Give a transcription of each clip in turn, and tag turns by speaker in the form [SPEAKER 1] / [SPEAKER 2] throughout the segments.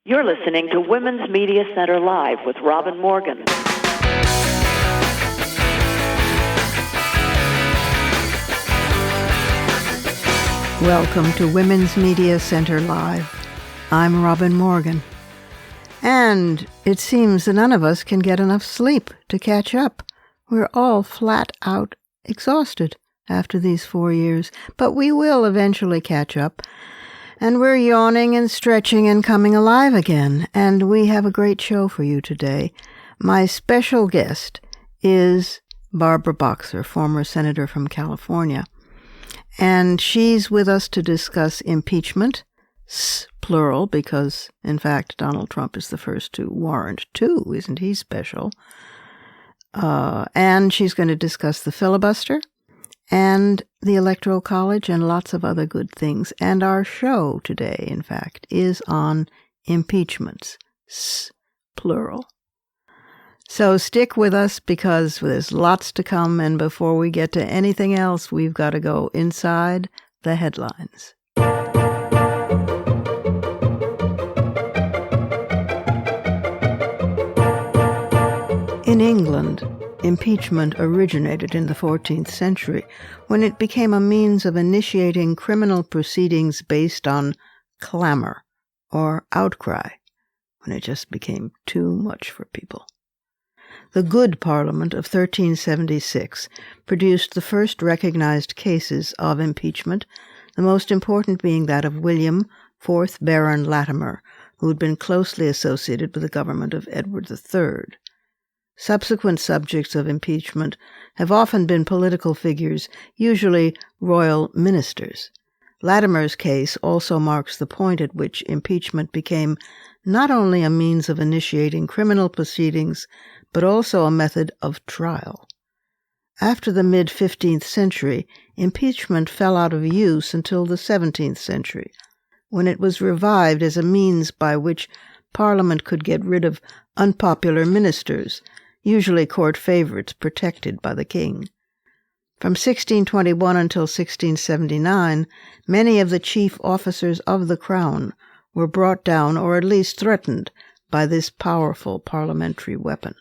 [SPEAKER 1] You're listening to Women's Media Center Live with Robin Morgan.
[SPEAKER 2] Welcome to Women's Media Center Live. I'm Robin Morgan. And it seems that none of us can get enough sleep to catch up. We're all flat out exhausted after these 4 years, but we will eventually catch up. And we're yawning and stretching and coming alive again. And we have a great show for you today. My special guest is Barbara Boxer, former senator from California. And she's with us to discuss impeachment, plural, because, in fact, Donald Trump is the first to warrant two. Isn't he special? And she's going to discuss the filibuster and the Electoral College and lots of other good things. And our show today, in fact, is on impeachments, plural. So stick with us because there's lots to come, and before we get to anything else, we've got to go inside the headlines. In England, impeachment originated in the 14th century when it became a means of initiating criminal proceedings based on clamor or outcry, when it just became too much for people. The Good Parliament of 1376 produced the first recognized cases of impeachment, the most important being that of William, 4th Baron Latimer, who had been closely associated with the government of Edward III. Subsequent subjects of impeachment have often been political figures, usually royal ministers. Latimer's case also marks the point at which impeachment became not only a means of initiating criminal proceedings, but also a method of trial. After the mid-15th century, impeachment fell out of use until the 17th century, when it was revived as a means by which Parliament could get rid of unpopular ministers, usually court favorites protected by the king. From 1621 until 1679, many of the chief officers of the crown were brought down or at least threatened by this powerful parliamentary weapon.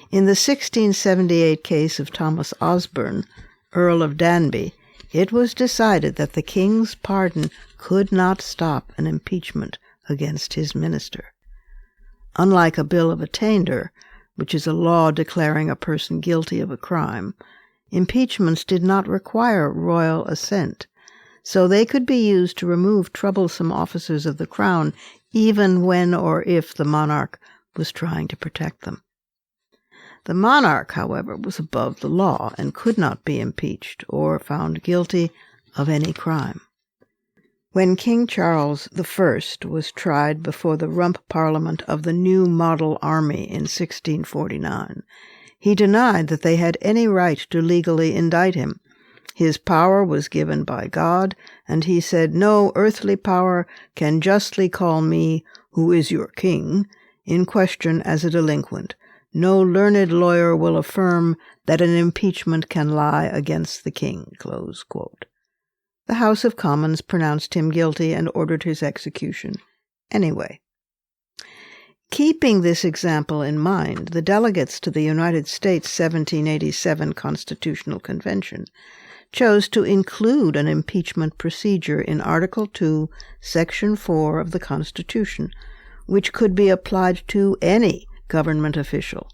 [SPEAKER 2] In the 1678 case of Thomas Osborne, Earl of Danby, it was decided that the king's pardon could not stop an impeachment against his minister. Unlike a bill of attainder, which is a law declaring a person guilty of a crime, impeachments did not require royal assent, so they could be used to remove troublesome officers of the crown even when or if the monarch was trying to protect them. The monarch, however, was above the law and could not be impeached or found guilty of any crime. When King Charles I was tried before the Rump Parliament of the New Model Army in 1649, he denied that they had any right to legally indict him. His power was given by God, and he said, "No earthly power can justly call me, who is your king, in question as a delinquent. No learned lawyer will affirm that an impeachment can lie against the king." Close quote. The House of Commons pronounced him guilty and ordered his execution anyway. Keeping this example in mind, the delegates to the United States 1787 Constitutional Convention chose to include an impeachment procedure in Article 2, Section 4 of the Constitution, which could be applied to any government official.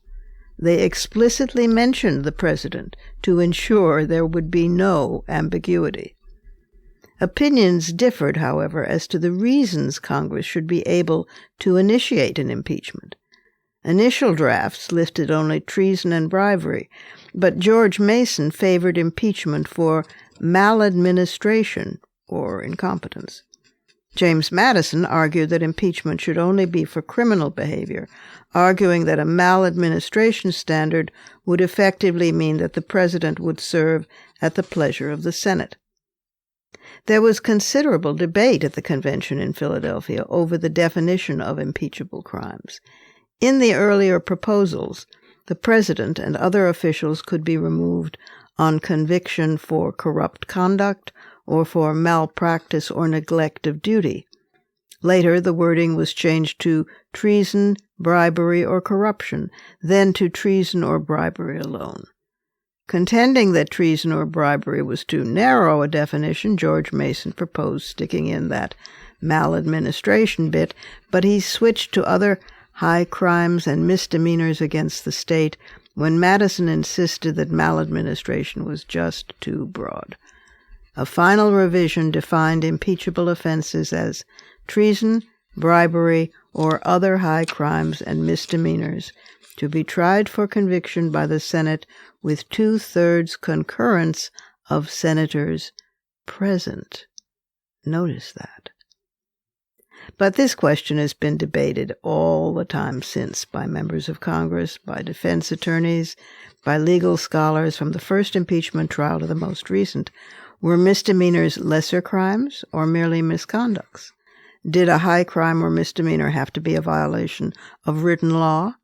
[SPEAKER 2] They explicitly mentioned the president to ensure there would be no ambiguity. Opinions differed, however, as to the reasons Congress should be able to initiate an impeachment. Initial drafts listed only treason and bribery, but George Mason favored impeachment for maladministration or incompetence. James Madison argued that impeachment should only be for criminal behavior, arguing that a maladministration standard would effectively mean that the president would serve at the pleasure of the Senate. There was considerable debate at the convention in Philadelphia over the definition of impeachable crimes. In the earlier proposals, the president and other officials could be removed on conviction for corrupt conduct or for malpractice or neglect of duty. Later, the wording was changed to treason, bribery, or corruption, then to treason or bribery alone. Contending that treason or bribery was too narrow a definition, George Mason proposed sticking in that maladministration bit, but he switched to other high crimes and misdemeanors against the state when Madison insisted that maladministration was just too broad. A final revision defined impeachable offenses as treason, bribery, or other high crimes and misdemeanors to be tried for conviction by the Senate with 2/3 concurrence of senators present. Notice that. But this question has been debated all the time since by members of Congress, by defense attorneys, by legal scholars from the first impeachment trial to the most recent. Were misdemeanors lesser crimes or merely misconducts? Did a high crime or misdemeanor have to be a violation of written law?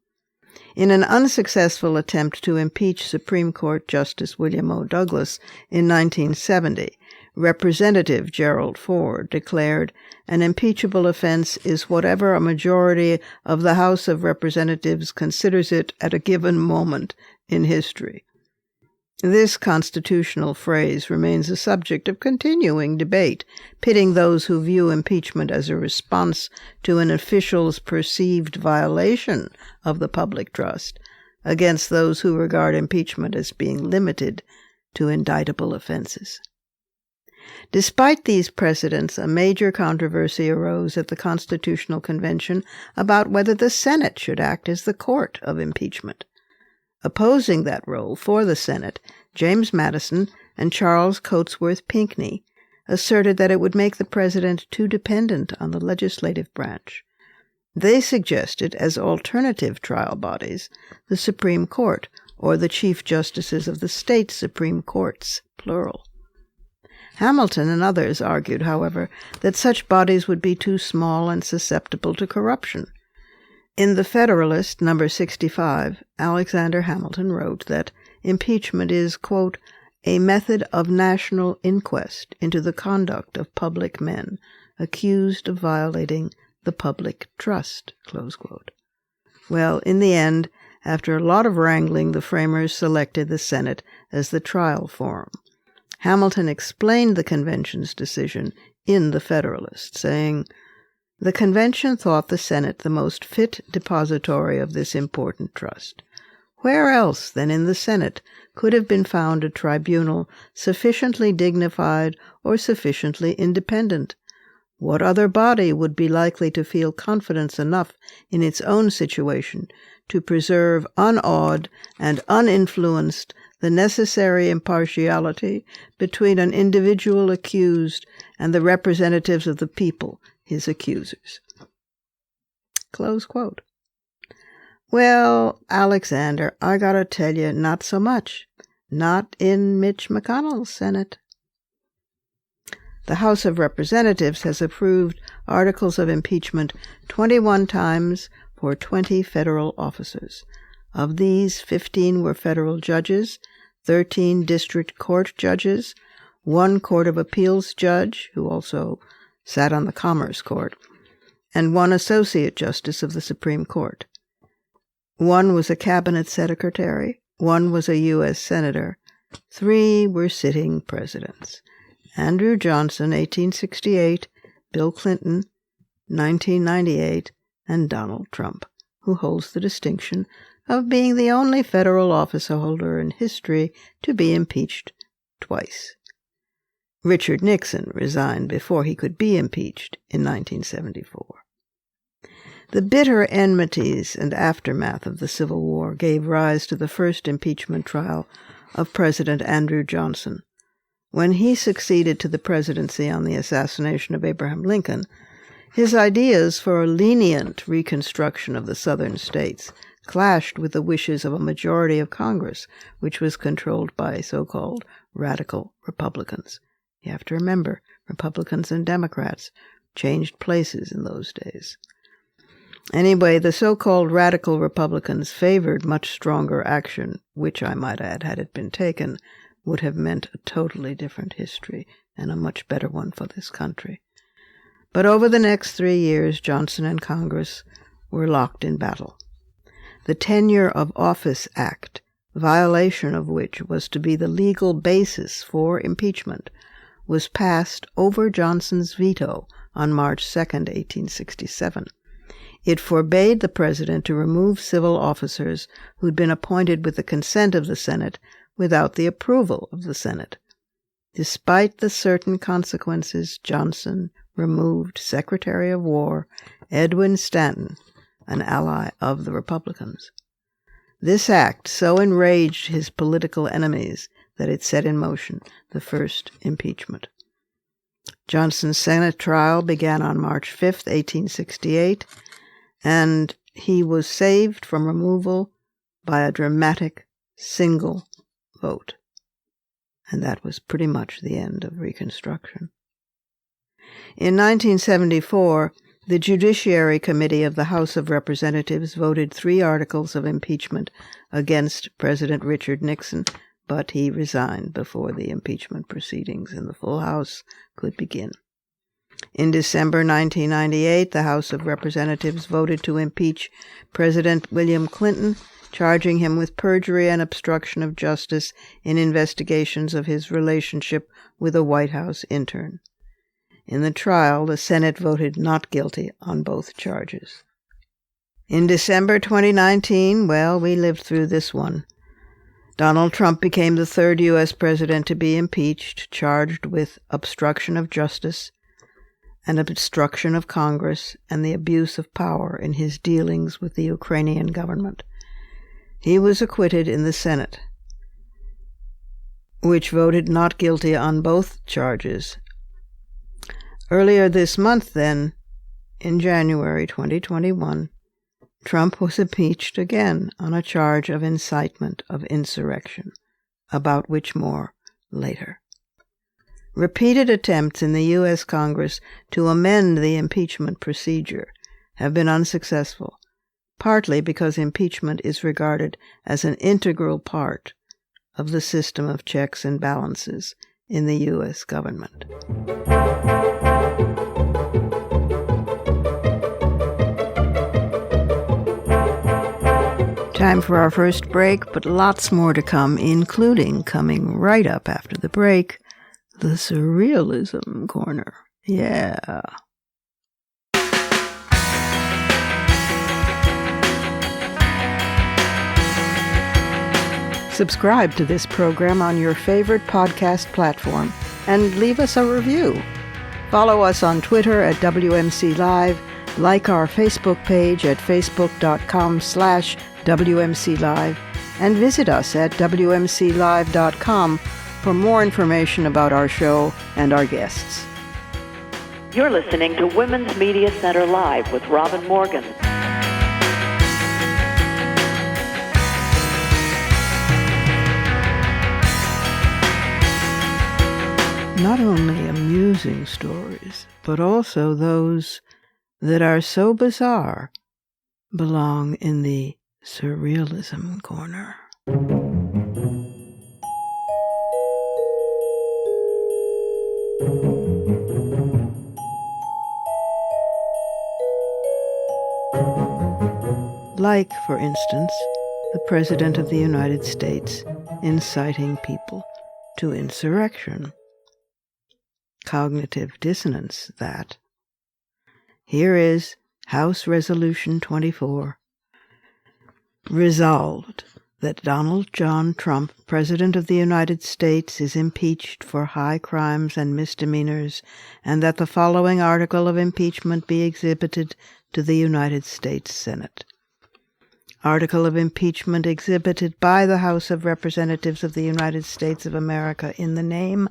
[SPEAKER 2] In an unsuccessful attempt to impeach Supreme Court Justice William O. Douglas in 1970, Representative Gerald Ford declared, "An impeachable offense is whatever a majority of the House of Representatives considers it at a given moment in history." This constitutional phrase remains a subject of continuing debate, pitting those who view impeachment as a response to an official's perceived violation of the public trust against those who regard impeachment as being limited to indictable offenses. Despite these precedents, a major controversy arose at the Constitutional Convention about whether the Senate should act as the court of impeachment. Opposing that role for the Senate, James Madison and Charles Cotesworth Pinckney asserted that it would make the president too dependent on the legislative branch. They suggested, as alternative trial bodies, the Supreme Court, or the Chief Justices of the state Supreme Courts, plural. Hamilton and others argued, however, that such bodies would be too small and susceptible to corruption. In The Federalist, number 65, Alexander Hamilton wrote that impeachment is, quote, "a method of national inquest into the conduct of public men accused of violating the public trust," close quote. Well, in the end, after a lot of wrangling, the framers selected the Senate as the trial forum. Hamilton explained the convention's decision in The Federalist, saying, "The convention thought the Senate the most fit depository of this important trust. Where else than in the Senate could have been found a tribunal sufficiently dignified or sufficiently independent? What other body would be likely to feel confidence enough in its own situation to preserve unawed and uninfluenced the necessary impartiality between an individual accused and the representatives of the people, his accusers?" Close quote. Well, Alexander, I gotta tell you, not so much. Not in Mitch McConnell's Senate. The House of Representatives has approved articles of impeachment 21 times for 20 federal officers. Of these, 15 were federal judges, 13 district court judges, 1 Court of Appeals judge, who also sat on the Commerce Court, and 1 associate justice of the Supreme Court. 1 was a cabinet secretary, 1 was a U.S. senator, 3 were sitting presidents: Andrew Johnson, 1868, Bill Clinton, 1998, and Donald Trump, who holds the distinction of being the only federal officeholder in history to be impeached twice. Richard Nixon resigned before he could be impeached in 1974. The bitter enmities and aftermath of the Civil War gave rise to the first impeachment trial of President Andrew Johnson. When he succeeded to the presidency on the assassination of Abraham Lincoln, his ideas for a lenient reconstruction of the southern states clashed with the wishes of a majority of Congress, which was controlled by so-called radical Republicans. You have to remember, Republicans and Democrats changed places in those days. Anyway, the so-called radical Republicans favored much stronger action, which, I might add, had it been taken, would have meant a totally different history and a much better one for this country. But over the next 3 years, Johnson and Congress were locked in battle. The Tenure of Office Act, violation of which was to be the legal basis for impeachment, was passed over Johnson's veto on March 2, 1867. It forbade the president to remove civil officers who'd been appointed with the consent of the Senate without the approval of the Senate. Despite the certain consequences, Johnson removed Secretary of War Edwin Stanton, an ally of the Republicans. This act so enraged his political enemies that it set in motion the first impeachment. Johnson's Senate trial began on March 5, 1868, and he was saved from removal by a dramatic single vote. And that was pretty much the end of Reconstruction. In 1974, the Judiciary Committee of the House of Representatives voted 3 articles of impeachment against President Richard Nixon, but he resigned before the impeachment proceedings in the full House could begin. In December 1998, the House of Representatives voted to impeach President William Clinton, charging him with perjury and obstruction of justice in investigations of his relationship with a White House intern. In the trial, the Senate voted not guilty on both charges. In December 2019, we lived through this one. Donald Trump became the 3rd U.S. president to be impeached, charged with obstruction of justice and obstruction of Congress and the abuse of power in his dealings with the Ukrainian government. He was acquitted in the Senate, which voted not guilty on both charges. Earlier this month, then, in January 2021, Trump was impeached again on a charge of incitement of insurrection, about which more later. Repeated attempts in the U.S. Congress to amend the impeachment procedure have been unsuccessful, partly because impeachment is regarded as an integral part of the system of checks and balances in the U.S. government. Time for our first break, but lots more to come, including, coming right up after the break, the Surrealism Corner. Yeah. Subscribe to this program on your favorite podcast platform and leave us a review. Follow us on Twitter at WMC Live, like our Facebook page at facebook.com/WMC Live, and visit us at WMCLive.com for more information about our show and our guests.
[SPEAKER 1] You're listening to Women's Media Center Live with Robin Morgan.
[SPEAKER 2] Not only amusing stories, but also those that are so bizarre belong in the Surrealism Corner. Like, for instance, the President of the United States inciting people to insurrection. Cognitive dissonance, that. Here is House Resolution 24. Resolved that Donald John Trump, President of the United States, is impeached for high crimes and misdemeanors, and that the following article of impeachment be exhibited to the United States Senate. Article of impeachment exhibited by the House of Representatives of the United States of America in the name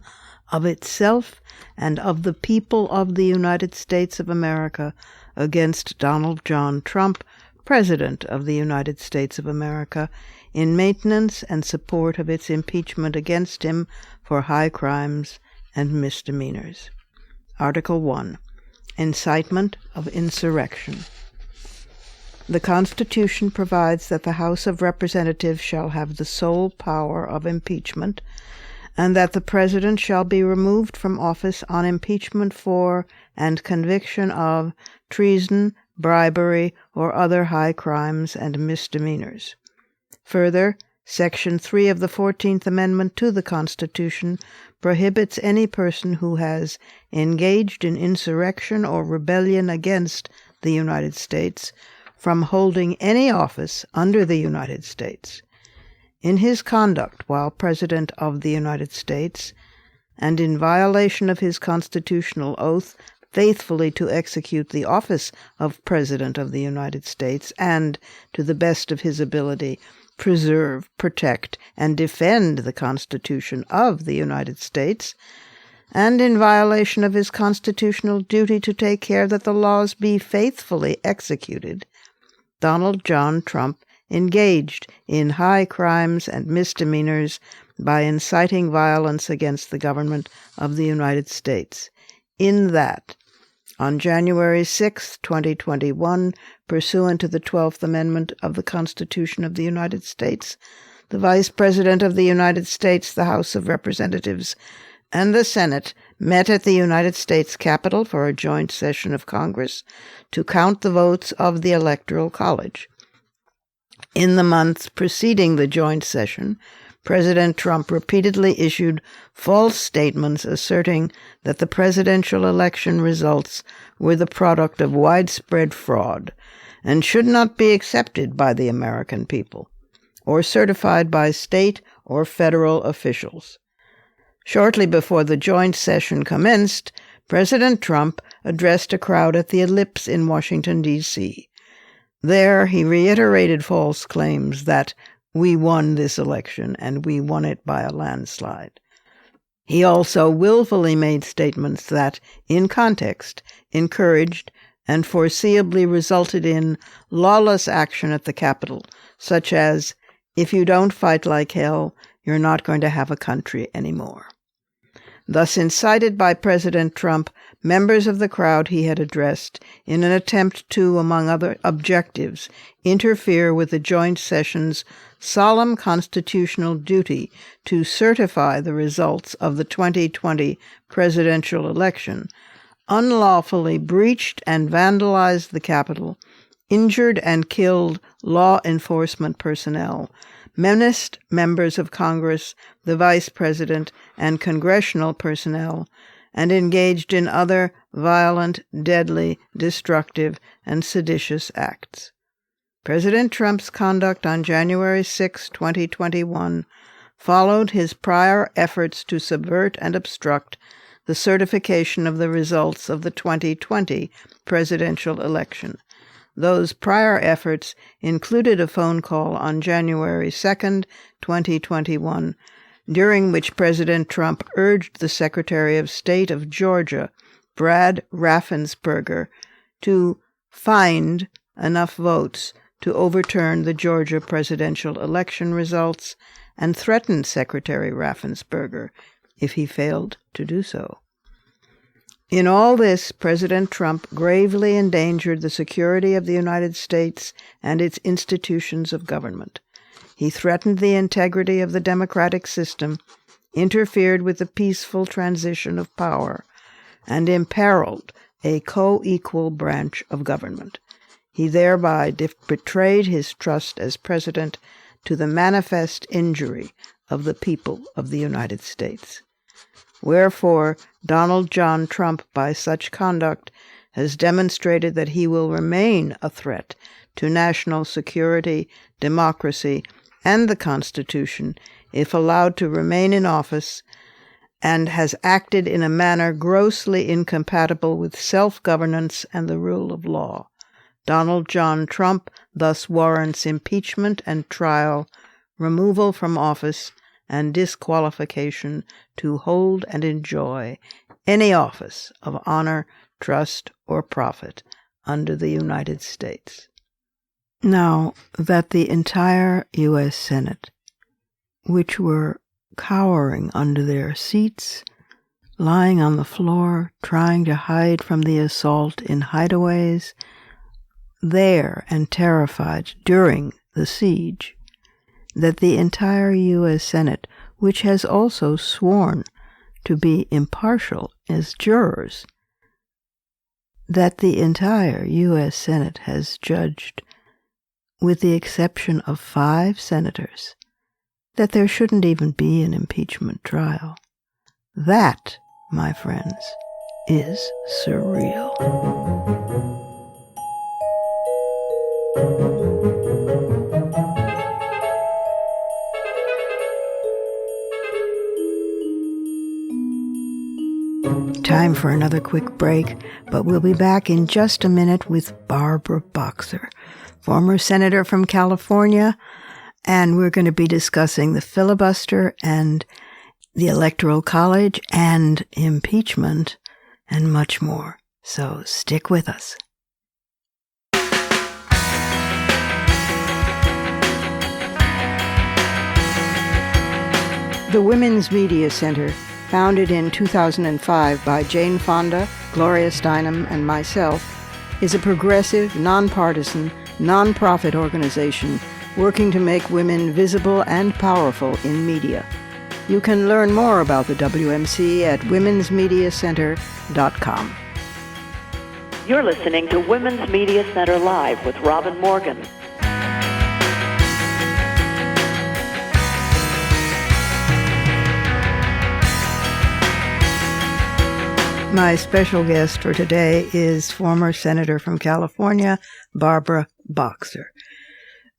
[SPEAKER 2] of itself and of the people of the United States of America against Donald John Trump, President of the United States of America, in maintenance and support of its impeachment against him for high crimes and misdemeanors. Article 1. Incitement of insurrection. The Constitution provides that the House of Representatives shall have the sole power of impeachment, and that the President shall be removed from office on impeachment for and conviction of treason, bribery, or other high crimes and misdemeanors. Further, Section 3 of the 14th Amendment to the Constitution prohibits any person who has engaged in insurrection or rebellion against the United States from holding any office under the United States. In his conduct while President of the United States, and in violation of his constitutional oath faithfully to execute the office of President of the United States and, to the best of his ability, preserve, protect, and defend the Constitution of the United States, and in violation of his constitutional duty to take care that the laws be faithfully executed, Donald John Trump engaged in high crimes and misdemeanors by inciting violence against the government of the United States, in that, on January 6, 2021, pursuant to the 12th Amendment of the Constitution of the United States, the Vice President of the United States, the House of Representatives, and the Senate met at the United States Capitol for a joint session of Congress to count the votes of the Electoral College. In the months preceding the joint session, President Trump repeatedly issued false statements asserting that the presidential election results were the product of widespread fraud and should not be accepted by the American people or certified by state or federal officials. Shortly before the joint session commenced, President Trump addressed a crowd at the Ellipse in Washington, D.C. There, he reiterated false claims that we won this election and we won it by a landslide. He also willfully made statements that, in context, encouraged and foreseeably resulted in lawless action at the Capitol, such as, if you don't fight like hell, you're not going to have a country anymore. Thus incited by President Trump, members of the crowd he had addressed, in an attempt to, among other objectives, interfere with the joint session's solemn constitutional duty to certify the results of the 2020 presidential election, unlawfully breached and vandalized the Capitol, injured and killed law enforcement personnel, menaced members of Congress, the Vice President, and congressional personnel, and engaged in other violent, deadly, destructive, and seditious acts. President Trump's conduct on January 6, 2021, followed his prior efforts to subvert and obstruct the certification of the results of the 2020 presidential election. Those prior efforts included a phone call on January 2, 2021, during which President Trump urged the Secretary of State of Georgia, Brad Raffensperger, to find enough votes to overturn the Georgia presidential election results and threatened Secretary Raffensperger if he failed to do so. In all this, President Trump gravely endangered the security of the United States and its institutions of government. He threatened the integrity of the democratic system, interfered with the peaceful transition of power, and imperiled a co-equal branch of government. He thereby betrayed his trust as president to the manifest injury of the people of the United States. Wherefore, Donald John Trump, by such conduct, has demonstrated that he will remain a threat to national security, democracy, and the Constitution if allowed to remain in office, and has acted in a manner grossly incompatible with self-governance and the rule of law. Donald John Trump thus warrants impeachment and trial, removal from office, and disqualification to hold and enjoy any office of honor, trust, or profit under the United States. Now that the entire U.S. Senate, which were cowering under their seats, lying on the floor, trying to hide from the assault in hideaways, there and terrified during the siege, that the entire U.S. Senate which has also sworn to be impartial as jurors, that the entire U.S. Senate has judged, with the exception of 5 senators, that there shouldn't even be an impeachment trial. That, my friends, is surreal. Time for another quick break, but we'll be back in just a minute with Barbara Boxer, former senator from California, and we're going to be discussing the filibuster and the Electoral College and impeachment and much more. So stick with us. The Women's Media Center, founded in 2005 by Jane Fonda, Gloria Steinem, and myself, is a progressive, nonpartisan, nonprofit organization working to make women visible and powerful in media. You can learn more about the WMC at womensmediacenter.com.
[SPEAKER 1] You're listening to Women's Media Center Live with Robin Morgan.
[SPEAKER 2] My special guest for today is former Senator from California, Barbara Boxer.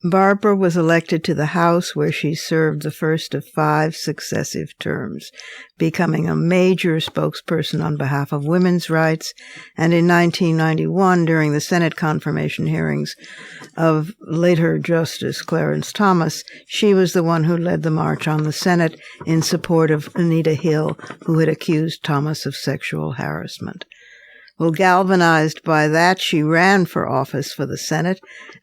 [SPEAKER 2] Barbara was elected to the House, where she served the first of 5 successive terms, becoming a major spokesperson on behalf of women's rights, and in 1991, during the Senate confirmation hearings of later Justice Clarence Thomas, she was the one who led the march on the Senate in support of Anita Hill, who had accused Thomas of sexual harassment. Well, galvanized by that, she ran for office for the Senate,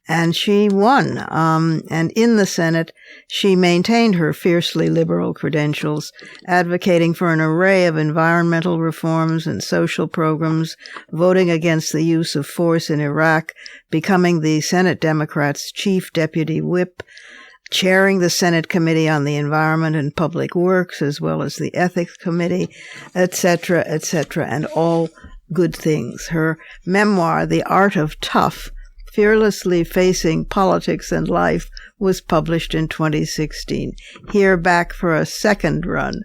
[SPEAKER 2] and she won. And in the Senate, she maintained her fiercely liberal credentials, advocating for an array of environmental reforms and social programs, voting against the use of force in Iraq, becoming the Senate Democrats' chief deputy whip, chairing the Senate Committee on the Environment and Public Works, as well as the Ethics Committee, etc., and all good things. Her memoir, The Art of Tough, Fearlessly Facing Politics and Life, was published in 2016. Here, back for a second run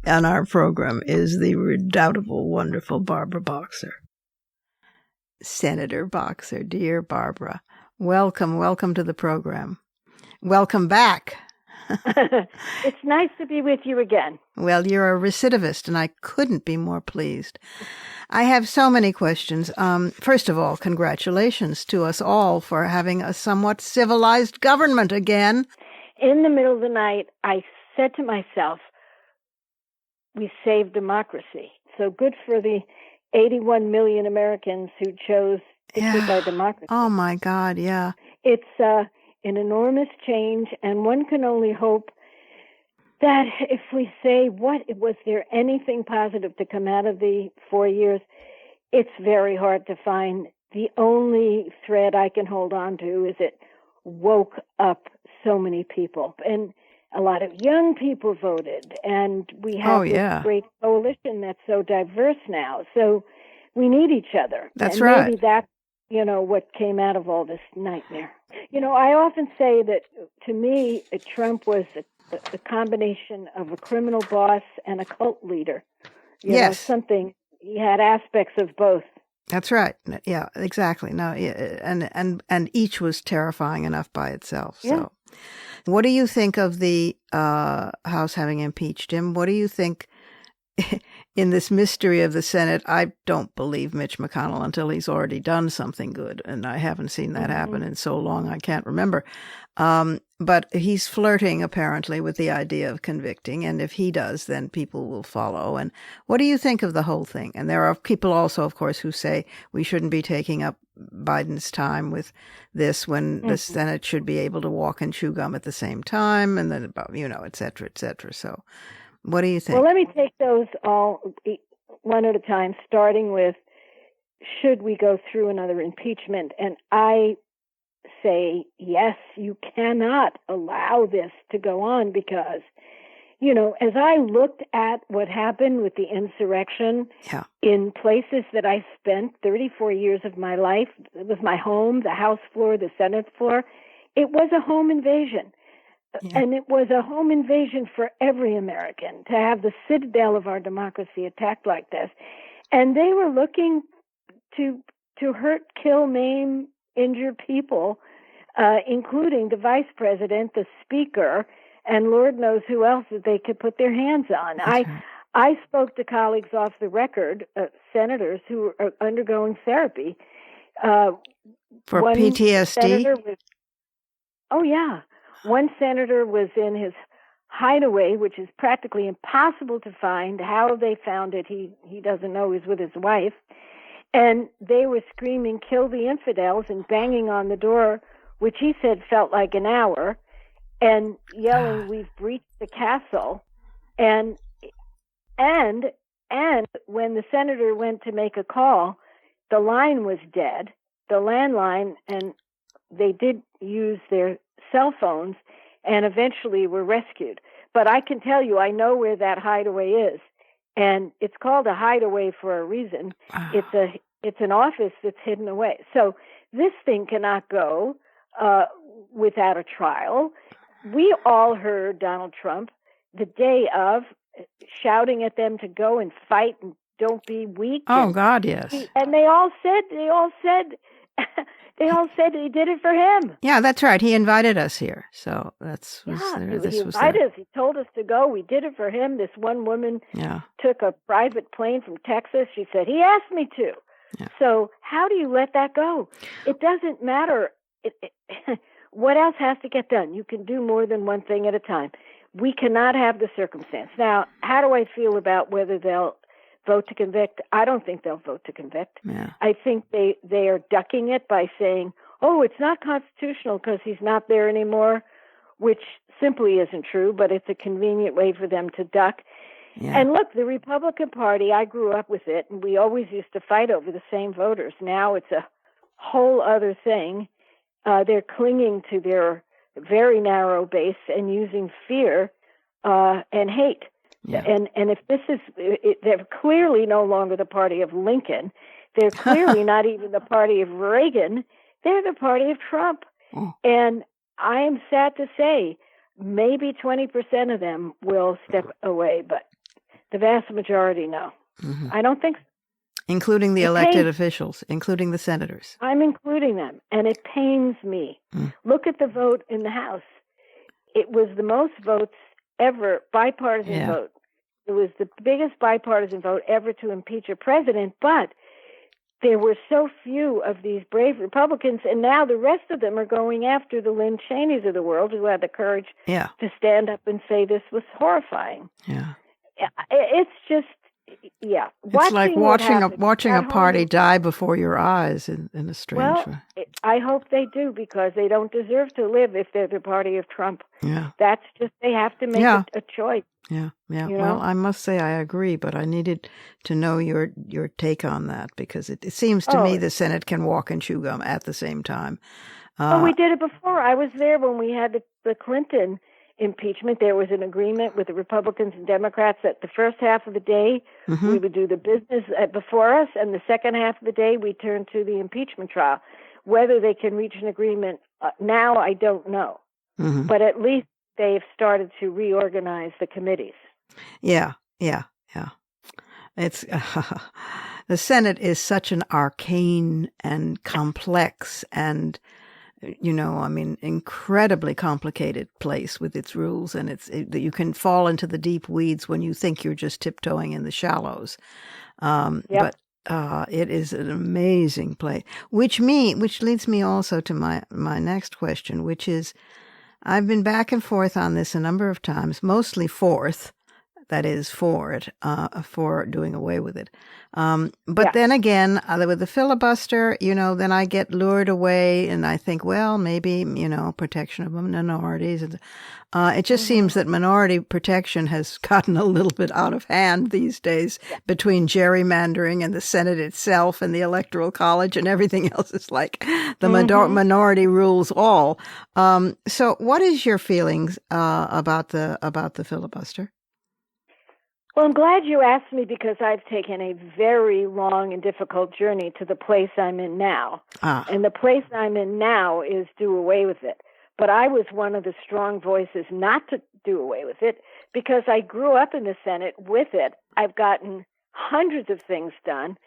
[SPEAKER 2] on our program, is the redoubtable, wonderful Barbara Boxer. Senator Boxer, dear Barbara, welcome to the program. Welcome back.
[SPEAKER 3] It's nice to be with you again.
[SPEAKER 2] Well, you're a recidivist, and I couldn't be more pleased. I have so many questions. First of all, congratulations to us all for having a somewhat civilized government again.
[SPEAKER 3] In the middle of the night, I said to myself, we saved democracy. So good for the 81 million Americans who chose to keep our democracy.
[SPEAKER 2] Oh, my God, yeah.
[SPEAKER 3] It's an enormous change, and one can only hope that if we say, was there anything positive to come out of the 4 years, it's very hard to find. The only thread I can hold on to is it woke up so many people. And a lot of young people voted, and we have this great coalition that's so diverse now. So we need each other.
[SPEAKER 2] That's right.
[SPEAKER 3] Maybe that's, what came out of all this nightmare. I often say that, to me, Trump was the combination of a criminal boss and a cult leader. Something, he had aspects of both.
[SPEAKER 2] That's right. Yeah, exactly. No, and each was terrifying enough by itself.
[SPEAKER 3] Yeah.
[SPEAKER 2] So, what do you think of the House having impeached him? What do you think in this mystery of the Senate? I don't believe Mitch McConnell until he's already done something good, and I haven't seen that happen in so long I can't remember. But he's flirting, apparently, with the idea of convicting, and if he does, then people will follow. And what do you think of the whole thing? And there are people also, of course, who say we shouldn't be taking up Biden's time with this when the Senate should be able to walk and chew gum at the same time, and then, et cetera, et cetera. So what do you think?
[SPEAKER 3] Well, let me take those all one at a time, starting with, should we go through another impeachment? And I say, yes, you cannot allow this to go on, because as I looked at what happened with the insurrection in places that I spent 34 years of my life, it was my home, the House floor, the Senate floor, it was a home invasion. Yeah. And it was a home invasion for every American to have the citadel of our democracy attacked like this. And they were looking to hurt, kill, maim, injure people, including the vice president, the speaker, and Lord knows who else that they could put their hands on. I spoke to colleagues off the record, senators who are undergoing therapy.
[SPEAKER 2] For PTSD?
[SPEAKER 3] One senator was in his hideaway, which is practically impossible to find. How they found it, he doesn't know. He's with his wife. And they were screaming, "Kill the infidels," and banging on the door, which he said felt like an hour, and yelling, "We've breached the castle." And when the senator went to make a call, the line was dead, the landline, and they did use their cell phones and eventually were rescued. But I can tell you, I know where that hideaway is, and it's called a hideaway for a reason. It's an office that's hidden away. So this thing cannot go without a trial. We all heard Donald Trump the day of shouting at them to go and fight and don't be weak.
[SPEAKER 2] Oh, God, yes.
[SPEAKER 3] And they all said he did it for him.
[SPEAKER 2] Yeah, that's right. He invited us here. So he invited
[SPEAKER 3] us. He told us to go. We did it for him. This one woman took a private plane from Texas. She said, he asked me to. Yeah. So how do you let that go? It doesn't matter. What else has to get done? You can do more than one thing at a time. We cannot have the circumstance. Now, how do I feel about whether they'll vote to convict? I don't think they'll vote to convict.
[SPEAKER 2] Yeah.
[SPEAKER 3] I think they are ducking it by saying, oh, it's not constitutional because he's not there anymore, which simply isn't true, but it's a convenient way for them to duck. Yeah. And look, the Republican Party, I grew up with it, and we always used to fight over the same voters. Now it's a whole other thing. They're clinging to their very narrow base and using fear and hate.
[SPEAKER 2] Yeah.
[SPEAKER 3] And if this is, they're clearly no longer the party of Lincoln. They're clearly not even the party of Reagan. They're the party of Trump.
[SPEAKER 2] Oh.
[SPEAKER 3] And I am sad to say, maybe 20% of them will step away, but the vast majority, no.
[SPEAKER 2] Mm-hmm.
[SPEAKER 3] I don't think so.
[SPEAKER 2] Including the elected officials, including the senators.
[SPEAKER 3] I'm including them, and it pains me. Look at the vote in the House. It was the most votes ever, bipartisan vote. It was the biggest bipartisan vote ever to impeach a president, but there were so few of these brave Republicans, and now the rest of them are going after the Lynn Cheneys of the world who had the courage to stand up and say this was horrifying.
[SPEAKER 2] Yeah.
[SPEAKER 3] It's just,
[SPEAKER 2] it's like watching a party die before your eyes in a strange way.
[SPEAKER 3] I hope they do, because they don't deserve to live if they're the party of Trump.
[SPEAKER 2] Yeah.
[SPEAKER 3] That's just, they have to make a choice.
[SPEAKER 2] Yeah. Well, I must say I agree, but I needed to know your take on that, because it seems to me the Senate can walk and chew gum at the same time.
[SPEAKER 3] We did it before. I was there when we had the Clinton impeachment. There was an agreement with the Republicans and Democrats that the first half of the day we would do the business before us, and the second half of the day we turned to the impeachment trial. Whether they can reach an agreement now, I don't know.
[SPEAKER 2] Mm-hmm.
[SPEAKER 3] But at least they've started to reorganize the committees.
[SPEAKER 2] Yeah. It's the Senate is such an arcane and complex and incredibly complicated place with its rules, and you can fall into the deep weeds when you think you're just tiptoeing in the shallows. But it is an amazing place, which leads me also to my next question, which is, I've been back and forth on this a number of times, mostly forth, that is for it, for doing away with it. But then again, with the filibuster, then I get lured away and I think, well, maybe, protection of minorities. It just seems that minority protection has gotten a little bit out of hand these days between gerrymandering and the Senate itself and the Electoral College and everything else. It's like the minority rules all. So what is your feelings about the filibuster?
[SPEAKER 3] Well, I'm glad you asked me because I've taken a very long and difficult journey to the place I'm in now. And the place I'm in now is do away with it. But I was one of the strong voices not to do away with it because I grew up in the Senate with it. I've gotten hundreds of things done,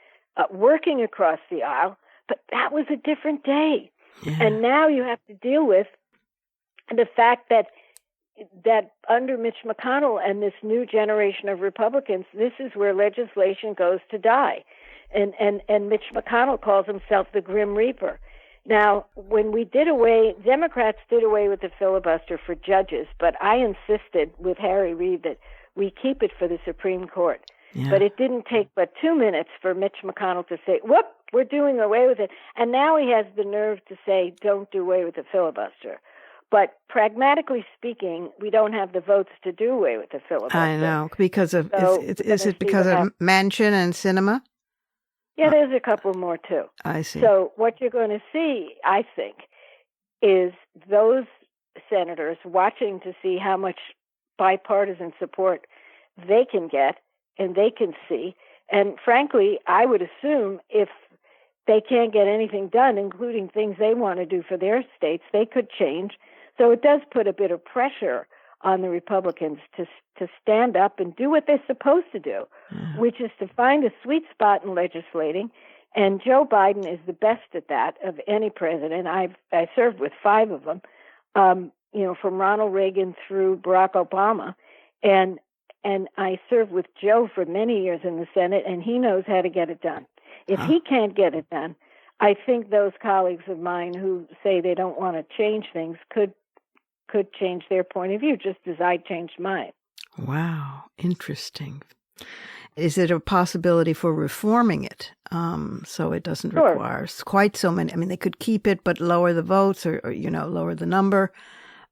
[SPEAKER 3] working across the aisle, but that was a different day. Yeah. And now you have to deal with the fact that under Mitch McConnell and this new generation of Republicans, this is where legislation goes to die. And Mitch McConnell calls himself the Grim Reaper. Now, when Democrats did away with the filibuster for judges, but I insisted with Harry Reid that we keep it for the Supreme Court. Yeah. But it didn't take but 2 minutes for Mitch McConnell to say, whoop, we're doing away with it. And now he has the nerve to say, don't do away with the filibuster. But pragmatically speaking, we don't have the votes to do away with the filibuster.
[SPEAKER 2] I know, because of is it because of Manchin and Sinema?
[SPEAKER 3] Yeah, there's a couple more too.
[SPEAKER 2] I see.
[SPEAKER 3] So what you're going to see, I think, is those senators watching to see how much bipartisan support they can get and they can see. And frankly, I would assume if they can't get anything done, including things they want to do for their states, they could change. So it does put a bit of pressure on the Republicans to stand up and do what they're supposed to do, which is to find a sweet spot in legislating. And Joe Biden is the best at that of any president. I served with 5 of them, from Ronald Reagan through Barack Obama. And I served with Joe for many years in the Senate, and he knows how to get it done. If he can't get it done, I think those colleagues of mine who say they don't want to change things could change their point of view, just as I changed mine.
[SPEAKER 2] Wow, interesting. Is it a possibility for reforming it so it doesn't require quite so many? I mean, they could keep it but lower the votes or lower the number.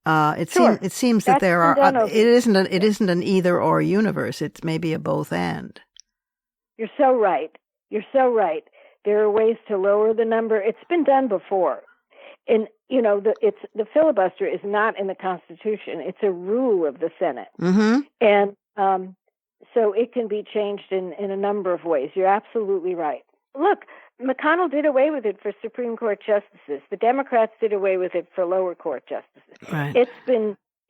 [SPEAKER 2] It seems that there are. It isn't an either or universe. It's maybe a both and.
[SPEAKER 3] You're so right. There are ways to lower the number. It's been done before. And, the filibuster is not in the Constitution. It's a rule of the Senate. Mm-hmm. And so it can be changed in a number of ways. You're absolutely right. Look, McConnell did away with it for Supreme Court justices. The Democrats did away with it for lower court justices.
[SPEAKER 2] Right.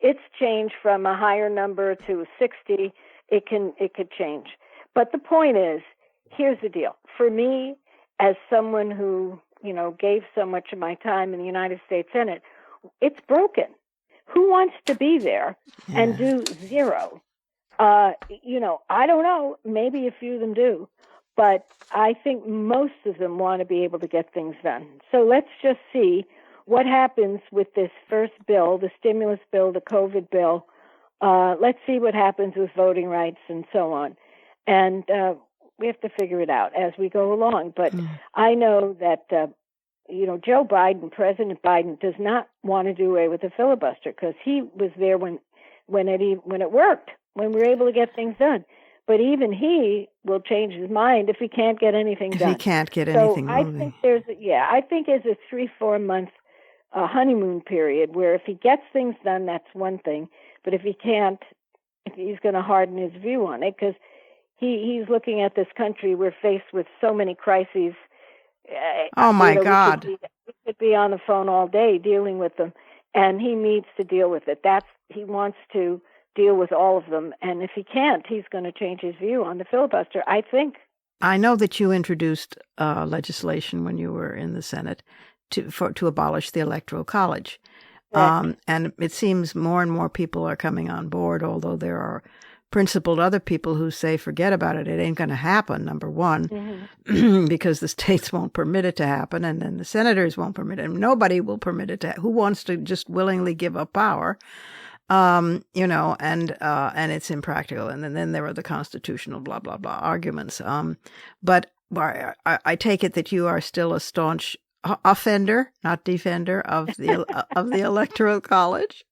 [SPEAKER 3] It's changed from a higher number to 60. It could change. But the point is, here's the deal. For me, as someone who gave so much of my time in the United States Senate, it's broken. Who wants to be there and do zero? I don't know. Maybe a few of them do. But I think most of them want to be able to get things done. So let's just see what happens with this first bill, the stimulus bill, the COVID bill. Let's see what happens with voting rights and so on. And we have to figure it out as we go along. But I know that, Joe Biden, President Biden, does not want to do away with the filibuster because he was there when it worked, when we were able to get things done. But even he will change his mind if he can't get anything done.
[SPEAKER 2] If he can't get anything moving.
[SPEAKER 3] I think there's a 3-4 month honeymoon period where if he gets things done, that's one thing. But if he can't, he's going to harden his view on it because he's looking at this country. We're faced with so many crises.
[SPEAKER 2] Oh, my God.
[SPEAKER 3] We could be on the phone all day dealing with them, and he needs to deal with it. He wants to deal with all of them, and if he can't, he's going to change his view on the filibuster, I think.
[SPEAKER 2] I know that you introduced legislation when you were in the Senate to abolish the Electoral College.
[SPEAKER 3] Right.
[SPEAKER 2] And it seems more and more people are coming on board, although there are principled other people who say, forget about it. It ain't going to happen, number one, because the states won't permit it to happen, and then the senators won't permit it. And nobody will permit it to. Who wants to just willingly give up power? and it's impractical. And then there are the constitutional blah, blah, blah arguments. But I take it that you are still a staunch offender, not defender, of the Electoral College.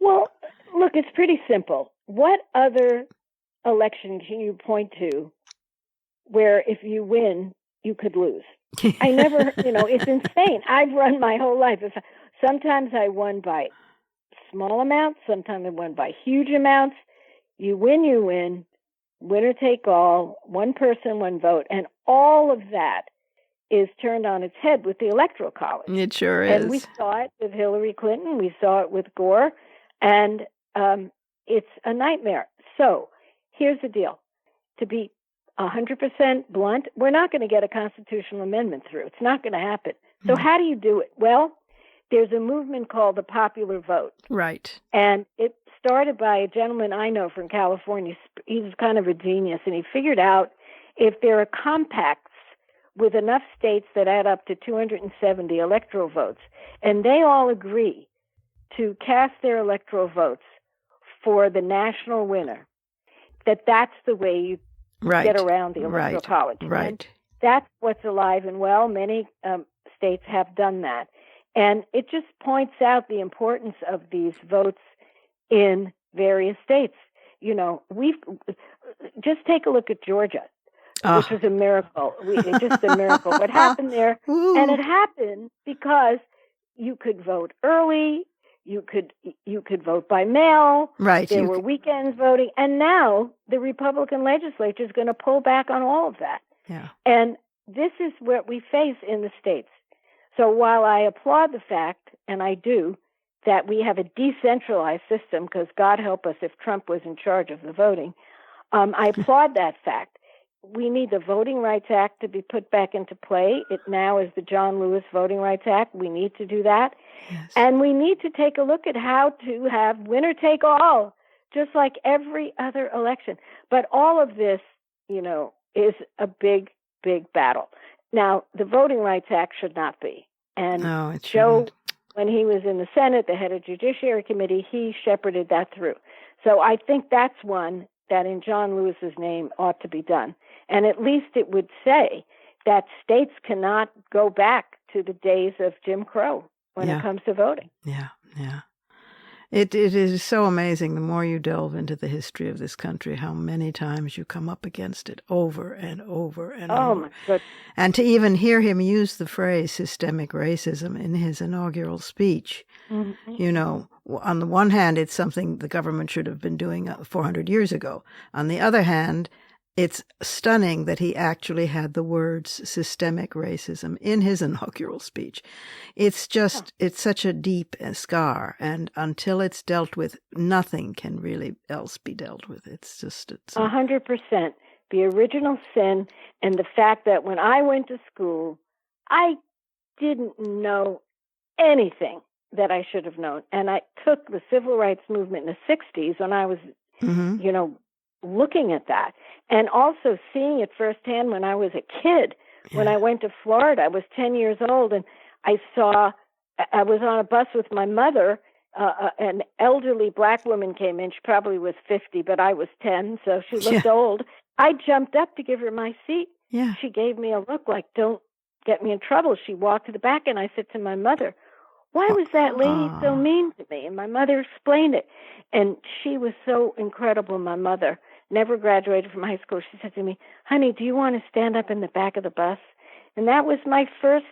[SPEAKER 3] Well, look, it's pretty simple. What other election can you point to where if you win, you could lose? I never, it's insane. I've run my whole life. Sometimes I won by small amounts. Sometimes I won by huge amounts. You win, winner take all, one person, one vote. And all of that is turned on its head with the Electoral College.
[SPEAKER 2] It sure is.
[SPEAKER 3] And we saw it with Hillary Clinton. We saw it with Gore. And it's a nightmare. So here's the deal. To be 100% blunt, we're not going to get a constitutional amendment through. It's not going to happen. So how do you do it? Well, there's a movement called the popular vote.
[SPEAKER 2] Right.
[SPEAKER 3] And it started by a gentleman I know from California. He's kind of a genius, and he figured out if there are compacts with enough states that add up to 270 electoral votes, and they all agree to cast their electoral votes for the national winner, that's the way you get around the Electoral College.
[SPEAKER 2] Right.
[SPEAKER 3] And that's what's alive and well. Many states have done that. And it just points out the importance of these votes in various states. We've just take a look at Georgia, which was a miracle. Just a miracle. What happened there? And it happened because you could vote early. You could vote by mail.
[SPEAKER 2] Right.
[SPEAKER 3] There were weekends voting. And now the Republican legislature is going to pull back on all of that.
[SPEAKER 2] Yeah.
[SPEAKER 3] And this is what we face in the states. So while I applaud the fact, and I do, that we have a decentralized system, because God help us if Trump was in charge of the voting, I applaud that fact. We need the Voting Rights Act to be put back into play. It now is the John Lewis Voting Rights Act. We need to do that.
[SPEAKER 2] Yes.
[SPEAKER 3] And we need to take a look at how to have winner take all, just like every other election. But all of this, is a big, big battle. Now, the Voting Rights Act should not be. And Joe, when he was in the Senate, the head of Judiciary Committee, he shepherded that through. So I think that's one that in John Lewis's name ought to be done. And at least it would say that states cannot go back to the days of Jim Crow when it comes to voting.
[SPEAKER 2] Yeah. It is so amazing, the more you delve into the history of this country, how many times you come up against it over and over and over.
[SPEAKER 3] Oh, my goodness.
[SPEAKER 2] And to even hear him use the phrase systemic racism in his inaugural speech, on the one hand, it's something the government should have been doing 400 years ago. On the other hand, it's stunning that he actually had the words systemic racism in his inaugural speech. It's such a deep scar, and until it's dealt with, nothing can really else be dealt with. It's
[SPEAKER 3] 100%. The original sin, and the fact that when I went to school, I didn't know anything that I should have known. And I took the civil rights movement in the 60s when I was, looking at that, and also seeing it firsthand when I was a kid. Yeah. When I went to Florida, I was 10 years old, and I was on a bus with my mother. An elderly black woman came in. She probably was 50, but I was 10, so she looked old. I jumped up to give her my seat.
[SPEAKER 2] Yeah.
[SPEAKER 3] She gave me a look like, don't get me in trouble. She walked to the back, and I said to my mother, why was that lady so mean to me? And my mother explained it. And she was so incredible, my mother. Never graduated from high school. She said to me, honey, do you want to stand up in the back of the bus? And that was my first,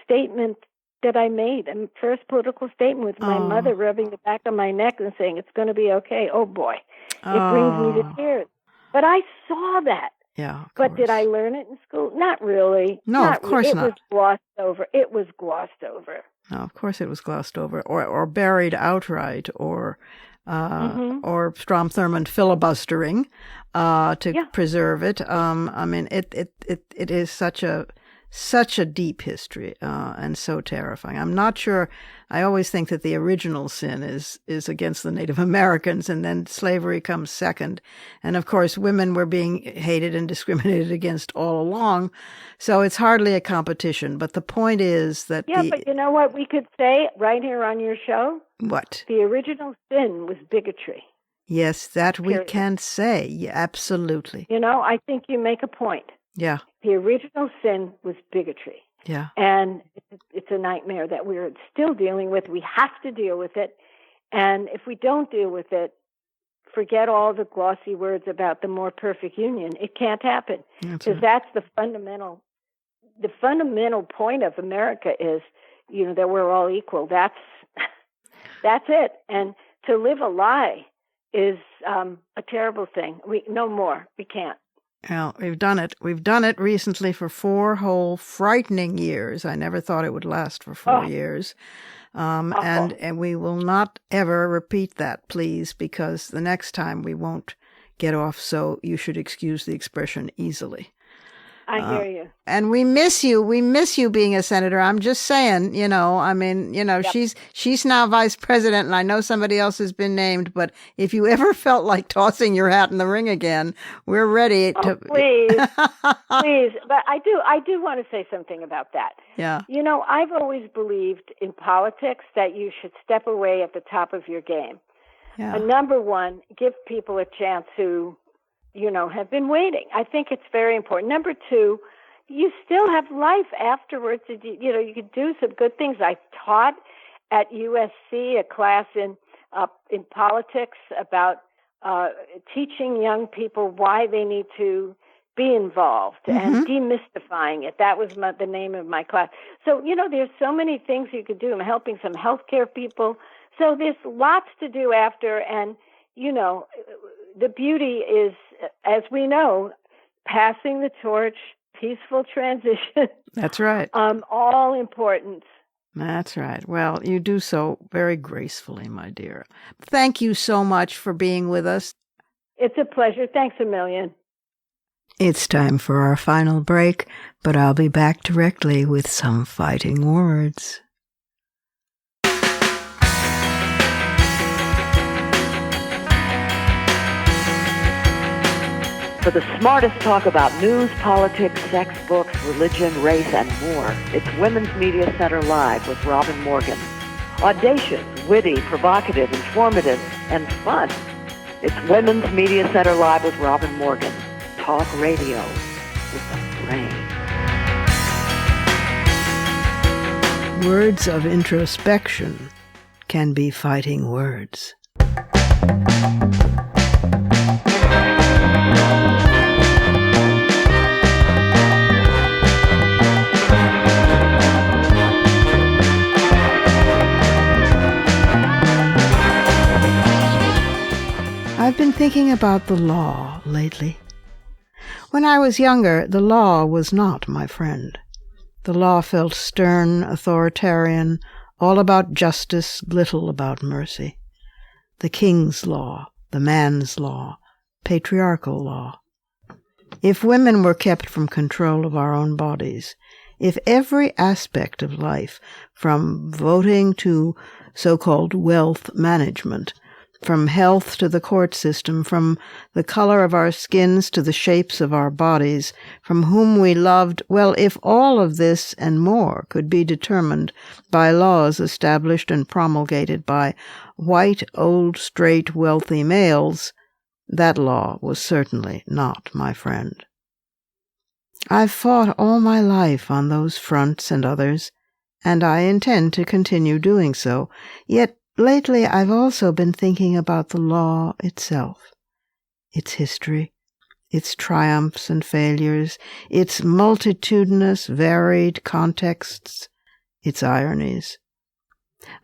[SPEAKER 3] statement that I made, and first political statement with my mother rubbing the back of my neck and saying, it's going to be okay. Oh, boy. It brings me to tears. But I saw that.
[SPEAKER 2] Yeah,
[SPEAKER 3] but did I learn it in school? Not really.
[SPEAKER 2] No, of course not.
[SPEAKER 3] It was glossed over. It was glossed over.
[SPEAKER 2] No, of course it was glossed over, or buried outright, or Strom Thurmond filibustering to preserve it. I mean, it is such a such a deep history, and so terrifying. I'm not sure. I always think that the original sin is against the Native Americans, and then slavery comes second. And of course, women were being hated and discriminated against all along. So it's hardly a competition. But the point is that
[SPEAKER 3] but you know what we could say right here on your show?
[SPEAKER 2] What?
[SPEAKER 3] The original sin was bigotry.
[SPEAKER 2] Yes, that we can say. Yeah, absolutely.
[SPEAKER 3] I think you make a point.
[SPEAKER 2] Yeah.
[SPEAKER 3] The original sin was bigotry.
[SPEAKER 2] Yeah.
[SPEAKER 3] And it's a nightmare that we're still dealing with. We have to deal with it. And if we don't deal with it, forget all the glossy words about the more perfect union. It can't happen. Because that's the fundamental point of America is, that we're all equal. That's it. And to live a lie is a terrible thing. No more. We can't.
[SPEAKER 2] Well, we've done it. We've done it recently for 4 whole frightening years. I never thought it would last for 4 years. And we will not ever repeat that, please, because the next time we won't get off, so you should excuse the expression, easily.
[SPEAKER 3] I hear you.
[SPEAKER 2] And we miss you. We miss you being a senator. I'm just saying,
[SPEAKER 3] Yep.
[SPEAKER 2] she's now vice president, and I know somebody else has been named, but if you ever felt like tossing your hat in the ring again, we're ready to.
[SPEAKER 3] Please. Please. But I do want to say something about that.
[SPEAKER 2] Yeah.
[SPEAKER 3] I've always believed in politics that you should step away at the top of your game.
[SPEAKER 2] Yeah.
[SPEAKER 3] Number one, give people a chance who have been waiting. I think it's very important. Number two, you still have life afterwards. You could do some good things. I taught at USC a class in politics about teaching young people why they need to be involved and demystifying it. That was the name of my class. So, there's so many things you could do. I'm helping some healthcare people. So there's lots to do after, and, the beauty is, as we know, passing the torch, peaceful transition.
[SPEAKER 2] That's right.
[SPEAKER 3] All important.
[SPEAKER 2] That's right. Well, you do so very gracefully, my dear. Thank you so much for being with us.
[SPEAKER 3] It's a pleasure. Thanks a million.
[SPEAKER 2] It's time for our final break, but I'll be back directly with some fighting words.
[SPEAKER 1] For the smartest talk about news, politics, sex, books, religion, race, and more, it's Women's Media Center Live with Robin Morgan. Audacious, witty, provocative, informative, and fun. It's Women's Media Center Live with Robin Morgan. Talk radio with a brain.
[SPEAKER 2] Words of introspection can be fighting words. I've been thinking about the law lately. When I was younger, the law was not my friend. The law felt stern, authoritarian, all about justice, little about mercy. The king's law, the man's law, patriarchal law. If women were kept from control of our own bodies, if every aspect of life, from voting to so-called wealth management, from health to the court system, from the color of our skins to the shapes of our bodies, from whom we loved, well, if all of this and more could be determined by laws established and promulgated by white, old, straight, wealthy males, that law was certainly not my friend. I've fought all my life on those fronts and others, and I intend to continue doing so, yet lately, I've also been thinking about the law itself, its history, its triumphs and failures, its multitudinous, varied contexts, its ironies.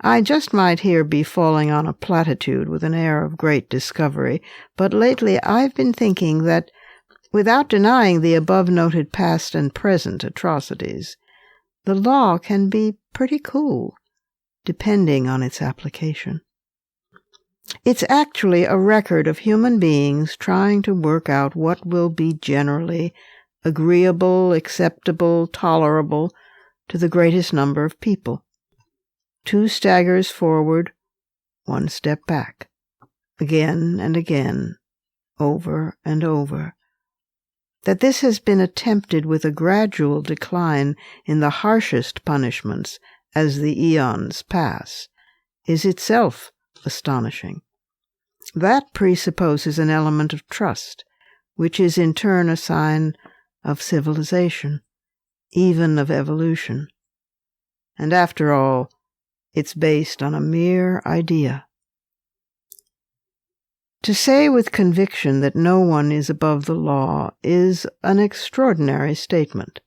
[SPEAKER 2] I just might here be falling on a platitude with an air of great discovery, but lately I've been thinking that, without denying the above-noted past and present atrocities, the law can be pretty cool, depending on its application. It's actually a record of human beings trying to work out what will be generally agreeable, acceptable, tolerable to the greatest number of people. 2 staggers forward, 1 step back. Again and again, over and over. That this has been attempted with a gradual decline in the harshest punishments as the eons pass is itself astonishing. That presupposes an element of trust, which is in turn a sign of civilization, even of evolution. And after all, it's based on a mere idea. To say with conviction that no one is above the law is an extraordinary statement.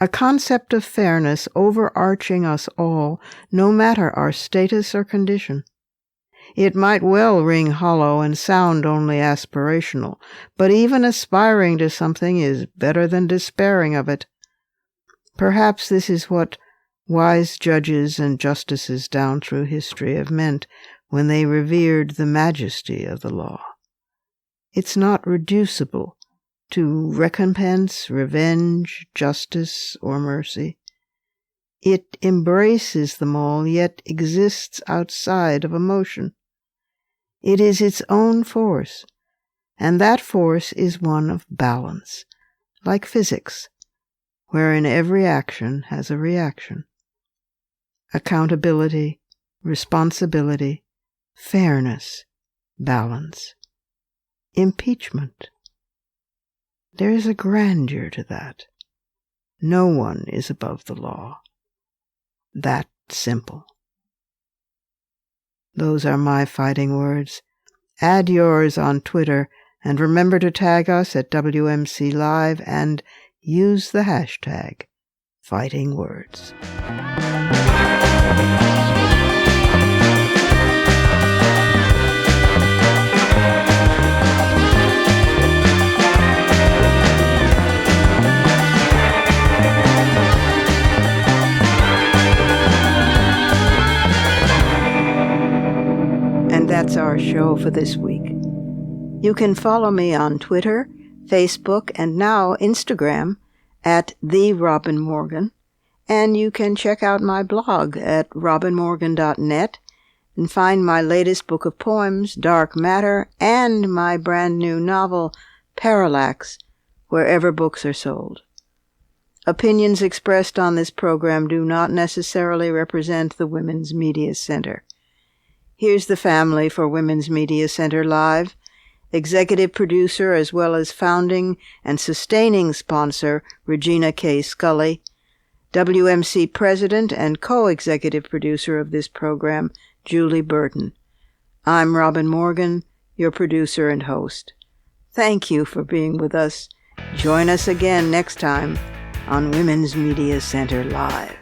[SPEAKER 2] A concept of fairness overarching us all, no matter our status or condition. It might well ring hollow and sound only aspirational, but even aspiring to something is better than despairing of it. Perhaps this is what wise judges and justices down through history have meant when they revered the majesty of the law. It's not reducible to recompense, revenge, justice, or mercy. It embraces them all, yet exists outside of emotion. It is its own force, and that force is one of balance, like physics, wherein every action has a reaction. Accountability, responsibility, fairness, balance. Impeachment. There is a grandeur to that. No one is above the law. That simple. Those are my fighting words. Add yours on Twitter, and remember to tag us at WMC Live and use the hashtag #FightingWords. And that's our show for this week. You can follow me on Twitter, Facebook, and now Instagram at @TheRobinMorgan, and you can check out my blog at robinmorgan.net and find my latest book of poems, Dark Matter, and my brand new novel, Parallax, wherever books are sold. Opinions expressed on this program do not necessarily represent the Women's Media Center. Here's the family for Women's Media Center Live. Executive producer as well as founding and sustaining sponsor Regina K. Scully. WMC president and co-executive producer of this program, Julie Burton. I'm Robin Morgan, your producer and host. Thank you for being with us. Join us again next time on Women's Media Center Live.